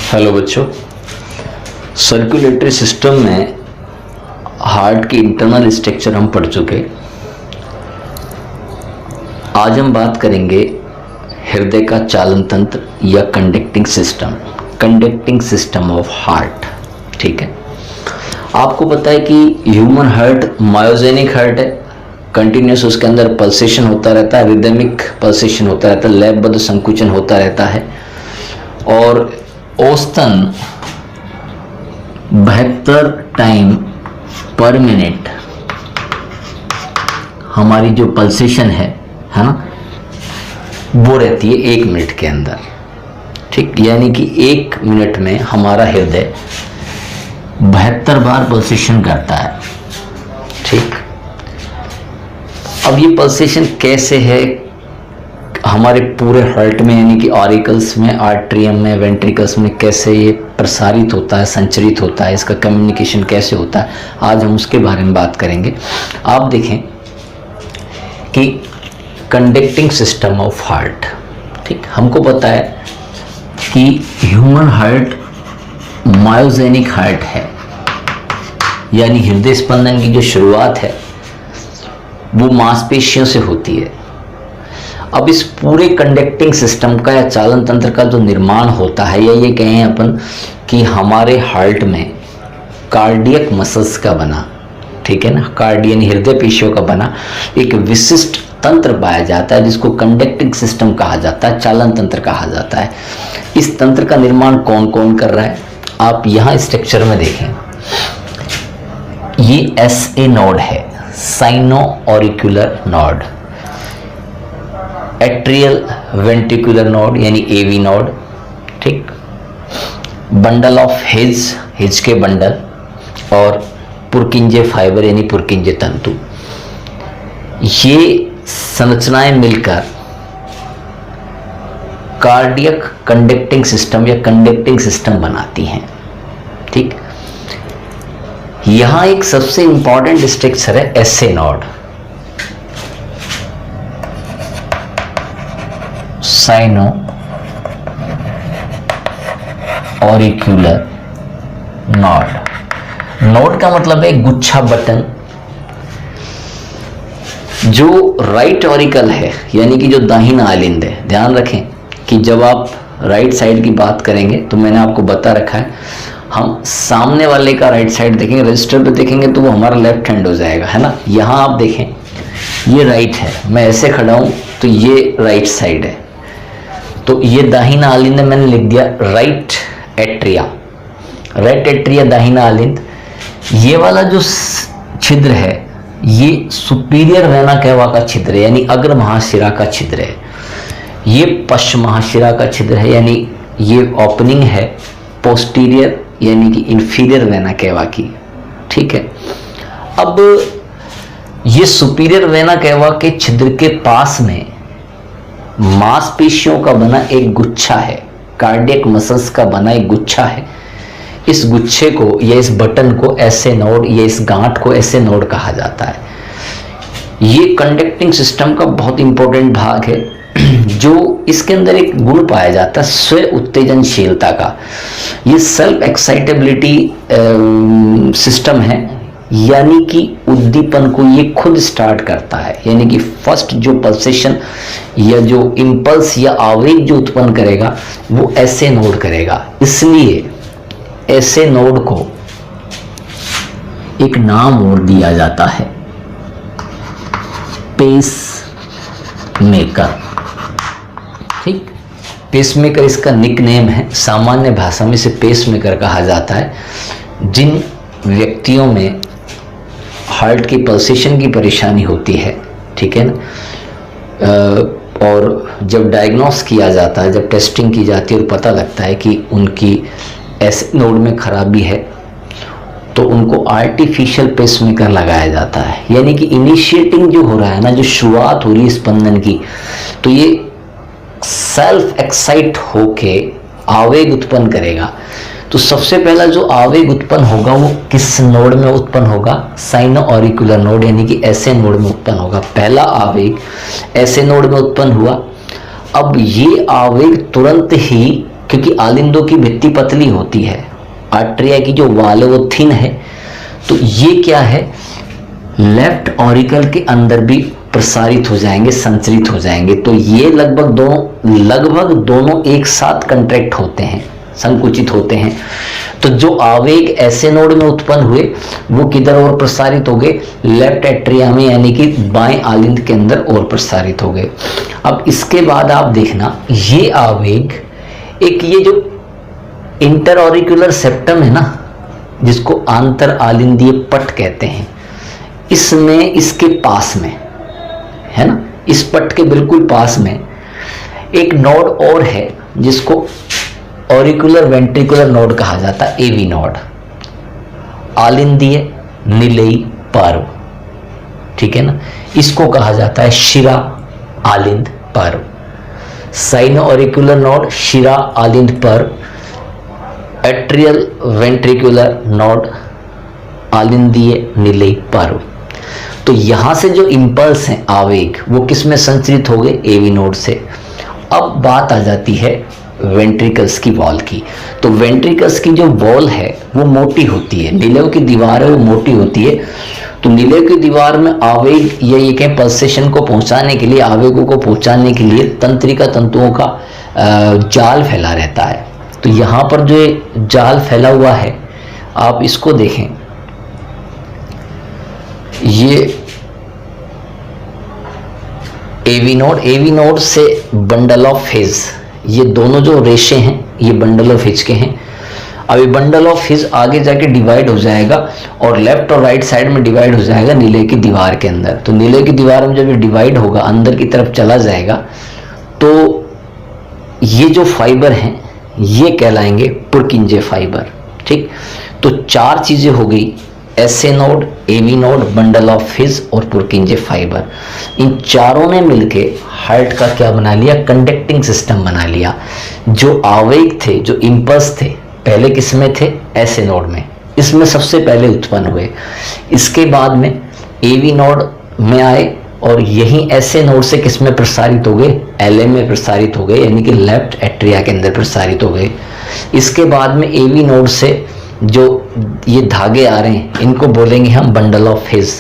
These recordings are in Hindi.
हेलो बच्चों, सर्कुलेटरी सिस्टम में हार्ट की इंटरनल स्ट्रक्चर हम पढ़ चुके। आज हम बात करेंगे हृदय का चालन तंत्र या कंडक्टिंग सिस्टम ऑफ हार्ट। ठीक है, आपको पता है कि ह्यूमन हार्ट मायोजेनिक हार्ट है, कंटिन्यूस उसके अंदर पल्सेशन होता रहता है, रिदमिक पल्सेशन होता रहता है, लयबद्ध संकुचन होता रहता है और औसतन 72 टाइम पर मिनट हमारी जो पल्सेशन है ना, वो रहती है 1 मिनट के अंदर। ठीक, यानी कि 1 मिनट में हमारा हृदय 72 बार पल्सेशन करता है। ठीक, अब ये पल्सेशन कैसे है हमारे पूरे हार्ट में, यानी कि ऑरिकल्स में, आर्ट्रियम में, वेंट्रिकल्स में कैसे ये प्रसारित होता है, संचरित होता है, इसका कम्युनिकेशन कैसे होता है, आज हम उसके बारे में बात करेंगे। आप देखें कि कंडक्टिंग सिस्टम ऑफ हार्ट, ठीक, हमको पता है कि ह्यूमन हार्ट मायोजेनिक हार्ट है, यानी हृदय स्पंदन की जो शुरुआत है वो मांसपेशियों से होती है। अब इस पूरे कंडक्टिंग सिस्टम का या चालन तंत्र का जो निर्माण होता है, या ये कहें अपन कि हमारे हार्ट में कार्डियक मसल्स का बना, ठीक है ना, कार्डियन हृदय पेशियों का बना एक विशिष्ट तंत्र पाया जाता है जिसको कंडक्टिंग सिस्टम कहा जाता है, चालन तंत्र कहा जाता है। इस तंत्र का निर्माण कौन कौन कर रहा है, आप यहाँ स्ट्रक्चर में देखें। ये SA नोड है, sino auricular node, atrial ventricular node यानी AV नोड, ठीक, बंडल ऑफ हिज के बंडल और पुरकिंजे फाइबर यानी पुरकिंजे तंतु, ये संरचनाएं मिलकर कार्डियक कंडक्टिंग सिस्टम या कंडक्टिंग सिस्टम बनाती हैं। ठीक, यहां एक सबसे इंपॉर्टेंट स्ट्रक्चर है SA node, sino auricular node. Node का मतलब है गुच्छा बटन। जो राइट ऑरिकल है, यानी कि जो दाहिना आलिंद है, ध्यान रखें कि जब आप राइट साइड की बात करेंगे तो मैंने आपको बता रखा है, हम सामने वाले का राइट साइड देखेंगे, रजिस्टर पे देखेंगे तो वो हमारा लेफ्ट हैंड हो जाएगा, है ना। यहाँ आप देखें, ये राइट है, मैं ऐसे खड़ा हूं तो ये राइट साइड है, तो ये दाहिना आलिंद मैंने लिख दिया राइट एट्रिया दाहिना आलिंद। ये वाला जो छिद्र है ये सुपीरियर वेना कैवा का छिद्र है, यानी अग्र महाशिरा का छिद्र है। ये पश्च महाशिरा का छिद्र है, यानी ये ओपनिंग है पोस्टीरियर यानी कि इंफीरियर वेना कैवा की। ठीक है, अब ये सुपीरियर वेना कैवा के छिद्र के पास में मांसपेशियों का बना एक गुच्छा है, कार्डियक मसल्स का बना एक गुच्छा है। इस गुच्छे को या इस बटन को SA नोड या इस गांठ को SA नोड कहा जाता है। ये कंडक्टिंग सिस्टम का बहुत इंपॉर्टेंट भाग है। जो इसके अंदर एक गुण पाया जाता है स्व उत्तेजनशीलता का, ये सेल्फ एक्साइटेबिलिटी सिस्टम है, यानी कि उद्दीपन को ये खुद स्टार्ट करता है, यानी कि फर्स्ट जो पल्सेशन या जो इंपल्स या आवेग जो उत्पन्न करेगा वो SA नोड करेगा। इसलिए SA नोड को एक नाम और दिया जाता है, पेस मेकर। ठीक, पेस मेकर इसका निकनेम है, सामान्य भाषा में इसे पेस मेकर कहा जाता है। जिन व्यक्तियों में हार्ट की पल्सेशन की परेशानी होती है, ठीक है ना, और जब डायग्नोस किया जाता है, जब टेस्टिंग की जाती है और पता लगता है कि उनकी SA नोड में खराबी है, तो उनको आर्टिफिशियल पेसमेकर लगाया जाता है। यानी कि इनिशिएटिंग जो हो रहा है ना, जो शुरुआत हो रही है स्पंदन की, तो ये सेल्फ एक्साइट होके आवेग उत्पन्न करेगा। तो सबसे पहला जो आवेग उत्पन्न होगा वो किस नोड में उत्पन्न होगा, साइनो ऑरिक्यूलर नोड यानी कि SA नोड में उत्पन्न होगा। पहला आवेग SA नोड में उत्पन्न हुआ। अब ये आवेग तुरंत ही क्योंकि आलिंदों की भित्ति पतली होती है, आर्टरिया की जो वाल है वो थिन है, तो ये क्या है, लेफ्ट ऑरिकल के अंदर भी प्रसारित हो जाएंगे, संचरित हो जाएंगे। तो ये लगभग दोनों एक साथ कंट्रैक्ट होते हैं, संकुचित होते हैं। तो जो आवेग ऐसे नोड में उत्पन्न हुए वो किधर और प्रसारित हो गए, लेफ्ट एट्रिया में, यानी कि बाएं आलिंद के अंदर और प्रसारित हो गए। अब इसके बाद आप देखना, ये आवेग एक ये जो इंटर ऑरिकुलर सेप्टम है ना, जिसको आंतर आलिंदीय पट कहते हैं, इसमें इसके पास में है ना, इस पट के बिल्कुल पास में एक नोड और है जिसको ऑरिकुलर वेंट्रिकुलर नोड कहा जाता है, एवी नोड, आलिंदीय निलयी पर्व, ठीक है ना। इसको कहा जाता है शिरा आलिंद पर्व। साइनो ऑरिकुलर नोड शिरा आलिंद पर्व, एट्रियल वेंट्रिकुलर नोड आलिंदीय निलयी पर्व। तो यहां से जो इंपल्स हैं, आवेग, वो किस में संचरित हो गए, एवी नोड से। अब बात आ जाती है वेंट्रिकल्स की वॉल की। तो वेंट्रिकल्स की जो वॉल है वो मोटी होती है, नीलेव की दीवार है वो मोटी होती है। तो नीलेव की दीवार में आवेग या ये कहें पल्सेशन को पहुंचाने के लिए, आवेगों को पहुंचाने के लिए तंत्रिका तंतुओं का जाल फैला रहता है। तो यहाँ पर जो जाल फैला हुआ है, आप इसको देखें, ये एवी नोड से बंडल ऑफ हिज, ये दोनों जो रेशे हैं ये बंडल ऑफ हिज के हैं। अब ये बंडल ऑफ हिज आगे जाके डिवाइड हो जाएगा और लेफ्ट और राइट साइड में डिवाइड हो जाएगा नीले की दीवार के अंदर। तो नीले की दीवार में जब ये डिवाइड होगा, अंदर की तरफ चला जाएगा, तो ये जो फाइबर हैं ये कहलाएंगे पुरकिंजे फाइबर, ठीक। तो चार चीजें हो गई, SA node, AV node, bundle of His और पुरकिंजे फाइबर। इन चारों ने मिलके हार्ट का क्या बना लिया, कंडक्टिंग सिस्टम बना लिया। जो आवेग थे, जो इंपल्स थे, पहले किस में थे, एसए नोड में, इसमें सबसे पहले उत्पन्न हुए। इसके बाद में एवी नोड में आए और यही एसए नोड से किस में प्रसारित हो गए, एलएम में प्रसारित हो गए, यानी कि लेफ्ट एट्रिया के अंदर प्रसारित हो गए। इसके बाद में एवी नोड से जो ये धागे आ रहे हैं इनको बोलेंगे हम bundle of his.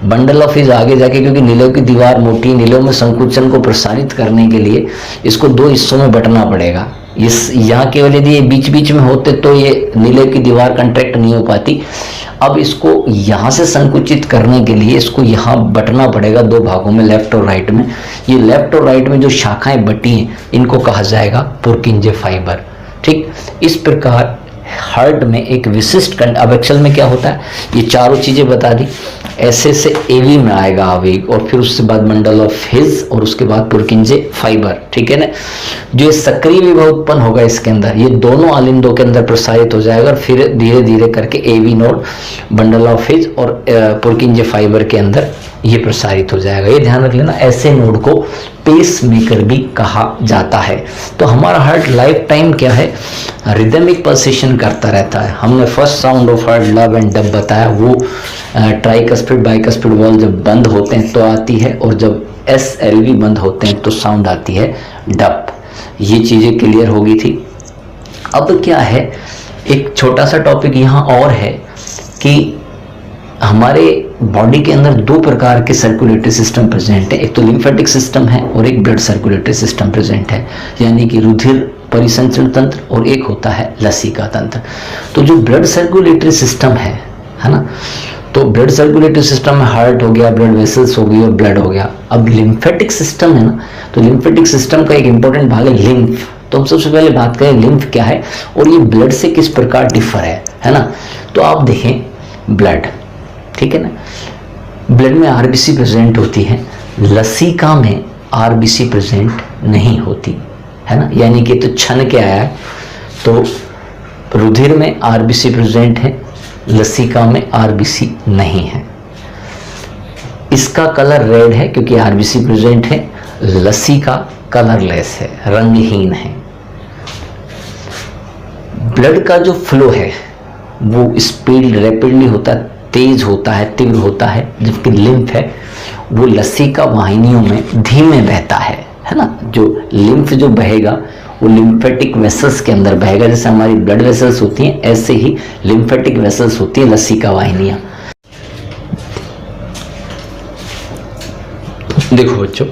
Bundle of his आगे जाके, क्योंकि नीलों की दीवार मोटी, नीलों में संकुचन को प्रसारित करने के लिए इसको दो हिस्सों में बंटना पड़ेगा। इस यहाँ केवल यदि ये बीच बीच में होते तो ये नीले की दीवार कंट्रैक्ट नहीं हो पाती। अब इसको यहाँ से संकुचित करने के लिए इसको यहाँ बंटना पड़ेगा दो भागों में, लेफ्ट और राइट में। ये लेफ्ट और राइट में जो शाखाएं बटी हैं इनको कहा जाएगा पुरकिंजे फाइबर, ठीक। इस प्रकार हार्ट में एक विशिष्ट अब एक्चुअल में क्या होता है, ये चारों चीजें बता दी। ऐसे से एवी में आएगा आवेग और फिर उसके बाद बंडल ऑफ हिज और उसके बाद पुरकिंजे फाइबर, ठीक है ना। जो सक्रिय विभव उत्पन्न होगा इसके अंदर, ये दोनों आलिंदों के अंदर प्रसारित हो जाएगा और फिर धीरे धीरे करके AV node, bundle of His और पुरकिंजे फाइबर के अंदर ये प्रसारित हो जाएगा। ये ध्यान रख लेना, ऐसे नोड को पेस मेकर भी कहा जाता है। तो हमारा हार्ट लाइफ टाइम क्या है, रिदमिक पल्सेशन करता रहता है। हमने first sound of heart love and dub बताया, वो ट्राइकस्पिड बाइकस्पिड वॉल्व जब बंद होते हैं तो आती है, और जब SLV बंद होते हैं तो साउंड आती है डब। ये चीजें क्लियर हो गई थी। अब क्या है, एक छोटा सा टॉपिक यहाँ और है कि हमारे बॉडी के अंदर दो प्रकार के सर्कुलेटरी सिस्टम प्रेजेंट है। एक तो लिम्फेटिक सिस्टम है और एक ब्लड सर्कुलेटरी सिस्टम प्रेजेंट है, यानी कि रुधिर परिसंचरण तंत्र, और एक होता है लसीका तंत्र। तो जो ब्लड सर्कुलेटरी सिस्टम है ना, तो ब्लड सर्कुलेटरी सिस्टम में हार्ट हो गया, ब्लड वेसल्स हो गई और ब्लड हो गया। अब लिम्फेटिक सिस्टम है ना, तो लिम्फेटिक सिस्टम का एक इंपॉर्टेंट भाग है लिम्फ। तो हम सबसे पहले बात करें लिम्फ क्या है और ये ब्लड से किस प्रकार डिफर है ना। तो आप देखें ब्लड, ठीक है ना, ब्लड में आरबीसी प्रेजेंट होती है, लसीका में आरबीसी प्रेजेंट नहीं होती है ना। यानी कि तो छन के आया है, तो रुधिर में आरबीसी प्रेजेंट है, लसीका में आरबीसी नहीं है। इसका कलर रेड है क्योंकि आरबीसी प्रेजेंट है, लसीका कलरलेस है, रंगहीन है। ब्लड का जो फ्लो है वो स्पीड रैपिडली होता है, तेज होता है, तीव्र होता है, जबकि लिम्फ है वो लसीका वाहिनियों में धीमे बहता है ना। जो लिम्फ जो बहेगा वो लिम्फेटिक वेसल्स के अंदर बहेगा। जैसे हमारी ब्लड वेसल्स होती हैं ऐसे ही लिम्फेटिक वेसल्स होती हैं, लसिका वाहिनियां। देखो बच्चों,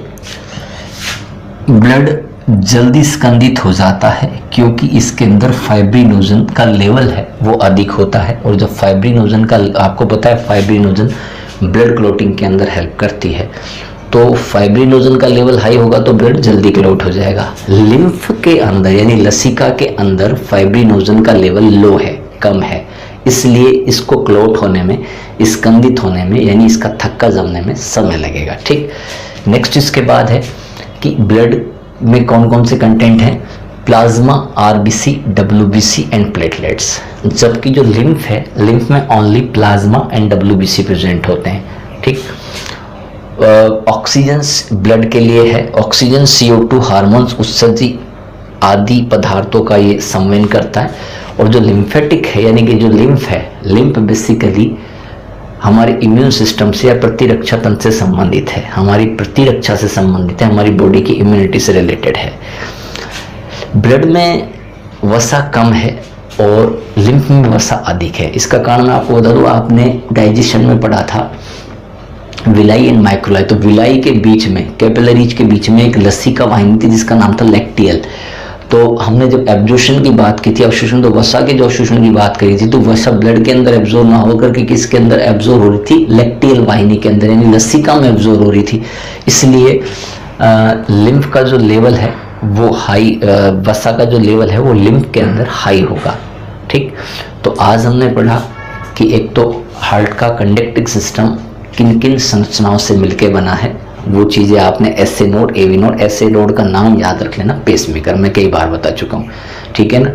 ब्लड जल्दी स्कंदित हो जाता है क्योंकि इसके अंदर फाइब्रिनोजन का लेवल है वो अधिक होता है। और जब फाइब्रिनोजन का, आपको पता है फाइब्रिनोजन ब्लड क्लॉटिंग के अंदर हेल्प करती है, तो फाइब्रिनोजन का लेवल हाई होगा तो ब्लड जल्दी क्लॉट हो जाएगा। लिम्फ के अंदर यानी लसिका के अंदर फाइब्रिनोजन का लेवल लो है, कम है, इसलिए इसको क्लॉट होने में, स्कंदित होने में यानी इसका थक्का जमने में समय लगेगा। ठीक, नेक्स्ट इसके बाद है कि ब्लड में कौन कौन से कंटेंट हैं, plasma, RBC, WBC and platelets. जबकि जो लिम्फ है, लिम्फ में only plasma and WBC present होते हैं। ठीक, ऑक्सीजन ब्लड के लिए है, ऑक्सीजन, CO2, हार्मोन्स, उत्सर्जी आदि पदार्थों का ये संवहन करता है। और जो लिम्फेटिक है यानी कि जो लिम्फ है, लिम्फ बेसिकली हमारे इम्यून सिस्टम से या प्रतिरक्षा तंत्र से संबंधित है, हमारी प्रतिरक्षा से संबंधित है, हमारी बॉडी की इम्यूनिटी से रिलेटेड है। ब्लड में वसा कम है और लिम्फ में वसा अधिक है। इसका कारण मैं आपको बता दूं, आपने डाइजेशन में पढ़ा था विलाई एंड माइक्रोलाई। तो विलाई के बीच में, कैपिलरीज के बीच में एक लसिका वाहिनी थी जिसका नाम था लैक्टियल। तो हमने जब एब्जॉर्प्शन की बात की थी, अवशोषण, तो वसा के जो अवशोषण की बात करी थी, तो वसा ब्लड के अंदर एब्जॉर्ब ना होकर के किसके अंदर एब्जॉर्ब हो रही थी, लैक्टियल वाहिनी के अंदर यानी लसिका में एब्जॉर्ब हो रही थी। इसलिए लिम्फ का जो लेवल है वो हाई, वसा का जो लेवल है वो लिम्फ के अंदर हाई होगा। ठीक, तो आज हमने पढ़ा कि एक तो हार्ट का कंडक्टिंग सिस्टम किन किन संरचनाओं से मिलकर बना है, वो चीज़ें आपने SA node, AV node, SA node का नाम याद रख लेना, पेसमेकर, मैं कई बार बता चुका हूँ। ठीक है ना।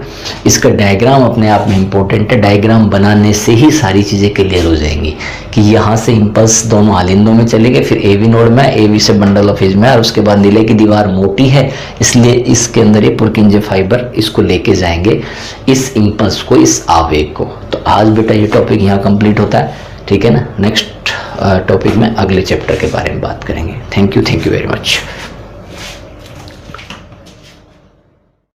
इसका डायग्राम अपने आप में इंपॉर्टेंट है, डायग्राम बनाने से ही सारी चीज़ें क्लियर हो जाएंगी कि यहाँ से इम्पल्स दोनों आलिंदों में चलेंगे, फिर एवी नोड में, एवी से बंडल ऑफ एज में, और उसके बाद नीले की दीवार मोटी है इसलिए इसके अंदर ये पुरकिंजे फाइबर इसको लेके जाएंगे, इस इम्पल्स को, इस आवेग को। तो आज बेटा ये टॉपिक यहाँ कंप्लीट होता है। ठीक है ना। नेक्स्ट टॉपिक में अगले चैप्टर के बारे में बात करेंगे। Thank you very much.